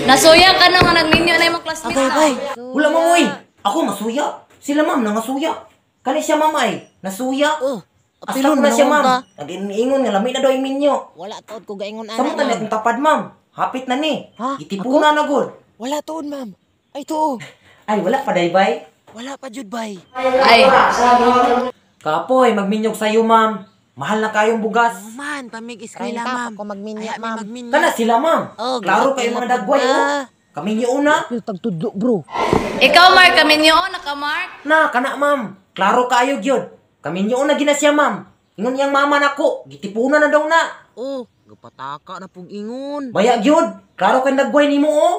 Nasuya ka na nga nagminyo na yung mga classmate Okay, ka. bay. Wala mamoy. Ako masuya. Sila ma'am nangasuya. Kani siya ma'am ay nasuya. Asta apilon ko na siya manong ma'am. ka. Nag-ingon nga lami na daw yung minyo. Wala taod ko gaingon ana. Samot na akong tapad ma'am. Hapit na ni. Ha? Itipuna na gud. Wala taod, ma'am. Ay to. Ay wala pa daybay. Wala pa jud bay. Ay, Kapoy magminyog sayo ma'am. Mahal na kayong bugas. Man, pamig eskwela, ma'am. Ako magminya, ma'am. Kana sila ma'am. Oh, Klaro grabe kayo mga na dagway pud oh. na. Kami niyo una. Tagtudlo, bro. ikaw Mark, kami niyo, naka-Mark. Na kana ma'am. Klaro kayo gyud. Kami niyo una gina siya ma'am. Ingon yang mama nako. Gitipuna na daw na. Oh, gapataka na pug ingon. Baya gyud. Klaro kay dagway nimo oh.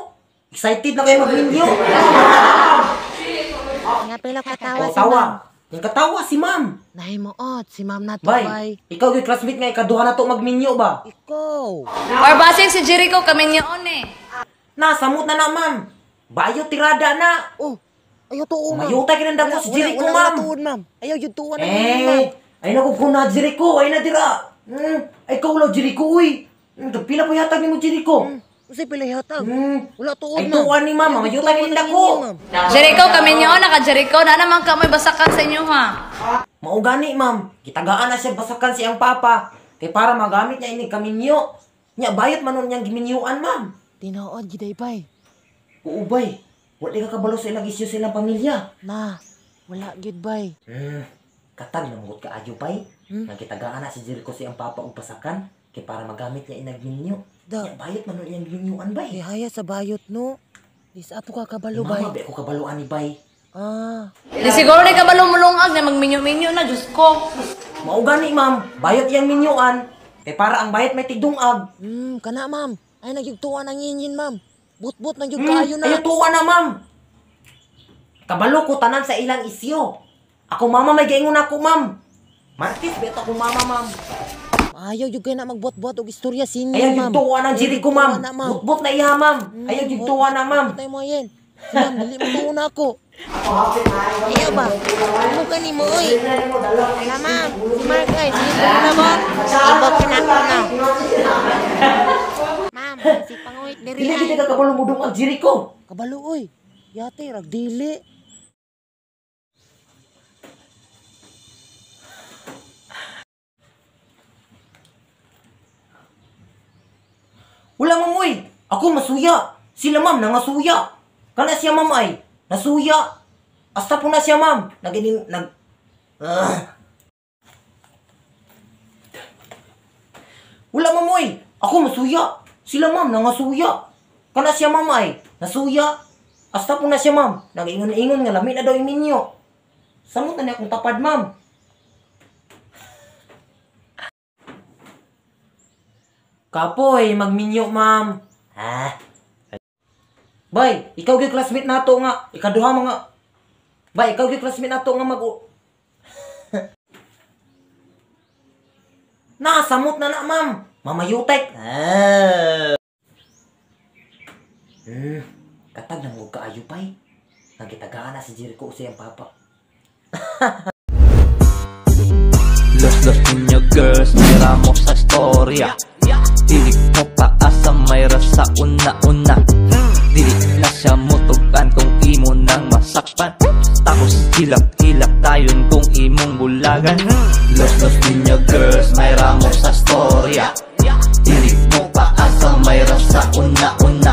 Excited na kayo magminyo. Nga pala katawa O si ma'am. tawa. Yung katawa si ma'am. Nahimuot, si ma'am na to, Bay, bay. ikaw yung classmate nga ikaduha na to magminyo ba? Ikaw. Or basig si Jericho, kami niyo eh. Nasamot na ma'am. Bayo tirada na. Oh, ayaw tuon, ma'am. Mayutay ka ng dako si Jericho, Wala ma'am. tuon, ma'am. Ayaw yun tuon na ma'am. Ay naku kuna Jericho. Ay na dira. Ay ikaw lang Jericho, uy. Pila pa yatag ni mo Jericho. Kasi pila hatag. Hmm. Wala tuon, Ay ma'am. tuwan ni ma'am. Mayutay ka ng dako. Jericho, kami niyo, naka-Jericho. Na naman ka may basakan sa inyo, ha? Maugani ma'am. Gitagaan na siya basakan siyang papa. Kay para magamit niya ini kaminyo. Nya bayot manon niyang giminyuan ma'am. Tinood, giday, bay. Oo bay. Wala ka kabalo sa ilang isyu sa ilang pamilya. Na, wala gid, bay. Katag namungot ka ayo bay. Nagkitagaan na si Jericho siyang papa og pasakan. Kay para magamit niya inagminyo. Da. Nya bayot manon niyang giminyuan bay. Ihaya sa bayot, no? Dis ato ka kabalo, bay. Mama, be ko kabaluan ni bay. Ah, Di siguro na ka balong-mulungag na magminyo-minyo na, Diyos ko. Maugani ma'am. Bayot yang minyuan. Kay para ang bayot may tigdungag. kana, ma'am. Ay, nagyugtuan ang inyin, ma'am. But-but, nagyug kayo na. Ayo tuwa na ma'am. Kabalo ko tanan sa ilang isyo. Ako mama may gaingon ako ma'am. Martis beto ako mama ma'am. Ayaw yung kayo na magbot-bot og istorya sinyo, Ayaw ma'am. yung tuwa ng Jericho ma'am. Bukbok na iya ma'am. Ayaw yung tuwa na ma'am. Patay mo yan. Ma'am, dali mo tuwa na ako. Ayaw ba? Ano ka ni mo, oy? Wala, ma'am. Si Mark, ay. Sige ko na ba? Ibot ka na ako na. Ma'am, si Panguit, diri Dili ay. kita ka kabalo mudong ang Jericho. Kabalo, oy. Yate, ragdili. Wala mamoy. Ako masuya. Sila ma'am nangasuya. Kana siya ma'am ay nasuya. Asta po na siya ma'am. Wala mamoy. Ako masuya. Sila ma'am nangasuya. Kana siya ma'am ay nasuya. Asta po na siya ma'am. Nag-ingon-ingon nga lami na daw yung minyo. Samot na niya akong tapad ma'am. Kapoy, magminyo ma'am. Ha? Bay, ikaw yung classmate nato nga. Ikaduha mga... Bay, ikaw yung classmate nato nga mag... Nasamot na ma'am. Mamayutay. Katag na mo kaayo pay. Nagitagaan na si Jericho siyang papa. Los niños girls, miramos sa storya. Dili mo paasa may rasa una-una. Dili na siya mutugan kung imo nang masakpan. Tapos hilak-hilak tayon kung imong bulagan. Los niños girls, may ramos sa storya. Dili mo paasa may rasa una-una.